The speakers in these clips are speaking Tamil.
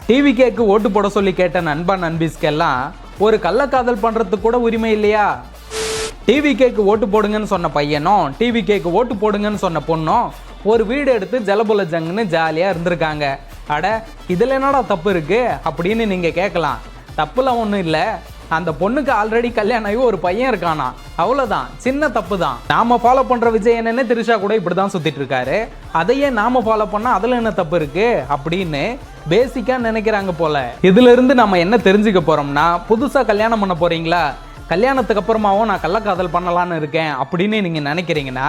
டிவிகேக்கு ஓட்டு போட சொல்லி கேட்ட நண்பா நண்பிஸ்கெல்லாம் ஒரு கள்ளக்காதல் பண்றதுக்கு கூட உரிமை இல்லையா? டிவிகேக்கு ஓட்டு போடுங்கன்னு சொன்ன பையனும் டிவிகேக்கு ஓட்டு போடுங்கன்னு சொன்ன பொண்ணும் ஒரு வீடு எடுத்து ஜலபுல ஜங்குன்னு ஜாலியாக இருந்திருக்காங்க. அட இதில் என்னடா தப்பு இருக்கு அப்படின்னு நீங்கள் கேட்கலாம். தப்புலாம் ஒன்றும் இல்லை. அந்த பொண்ணுக்கு ஆல்ரெடி கல்யாணம் ஆகி ஒரு பையன் இருக்கானா, அவ்வளோதான். சின்ன தப்பு தான். நாம ஃபாலோ பண்ணுற விஜய் என்னன்னு திரிஷா கூட இப்படி தான் சுற்றிட்டு இருக்காரு. அதையே நாம ஃபாலோ பண்ணால் அதில் என்ன தப்பு இருக்கு அப்படின்னு பேசிக்காக நினைக்கிறாங்க போல. இதுல இருந்து நம்ம என்ன தெரிஞ்சுக்க போறோம்னா, புதுசாக கல்யாணம் பண்ண போறீங்களா, கல்யாணத்துக்கு அப்புறமாவும் நான் கள்ளக்காதல் பண்ணலான்னு இருக்கேன் அப்படின்னு நீங்க நினைக்கிறீங்கன்னா,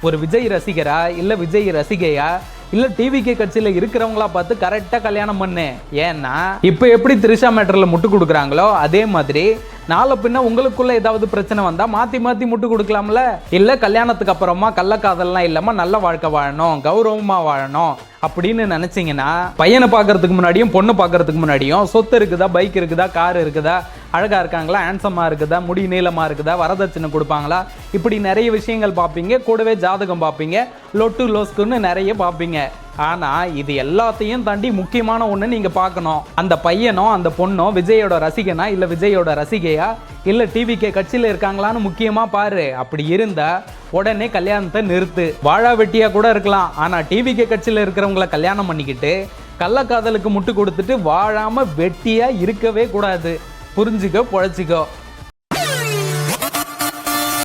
ஒரு விஜய் ரசிகரா இல்லை விஜய் ரசிகையா இல்லை டிவிகே கட்சியில் இருக்கிறவங்களா பார்த்து கரெக்டாக கல்யாணம் பண்ணு. ஏன்னா இப்போ எப்படி திரிஷா மேட்டரில் முட்டு கொடுக்குறாங்களோ அதே மாதிரி நாளை பின்ன உங்களுக்குள்ள ஏதாவது பிரச்சனை வந்தால் மாற்றி மாற்றி முட்டு கொடுக்கலாம்ல. இல்லை கல்யாணத்துக்கு அப்புறமா கள்ளக்காதல்லாம் இல்லாமல் நல்ல வாழ்க்கை வாழணும், கௌரவமாக வாழணும் அப்படின்னு நினச்சிங்கன்னா, பையனை பார்க்கறதுக்கு முன்னாடியும் பொண்ணு பார்க்கறதுக்கு முன்னாடியும் சொத்து இருக்குதா, பைக் இருக்குதா, கார் இருக்குதா, அழகாக இருக்காங்களா, ஹேண்ட்ஸமாக இருக்குதா, முடி நீளமாக இருக்குதா, வரதட்சணை கொடுப்பாங்களா, இப்படி நிறைய விஷயங்கள் பார்ப்பீங்க. கூடவே ஜாதகம் பார்ப்பீங்க, லொட்டு லோஸ்குன்னு நிறைய பார்ப்பீங்க. ஆனால் இது எல்லாத்தையும் தாண்டி முக்கியமான ஒன்று நீங்கள் பார்க்கணும். அந்த பையனோ அந்த பொண்ணோ விஜயோட ரசிகனா இல்லை விஜயோட ரசிகையா இல்லை டிவிகே கட்சியில் இருக்காங்களான்னு முக்கியமாக பாரு. அப்படி இருந்தால் உடனே கல்யாணத்தை நிறுத்து. வாழா வெட்டியாக கூட இருக்கலாம். ஆனால் டிவிகே கட்சியில் இருக்கிறவங்கள கல்யாணம் பண்ணிக்கிட்டு கள்ளக்காதலுக்கு முட்டு கொடுத்துட்டு வாழாமல் வெட்டியாக இருக்கவே கூடாது. புரிஞ்சுக்கோ, பொழைச்சிக்கோ.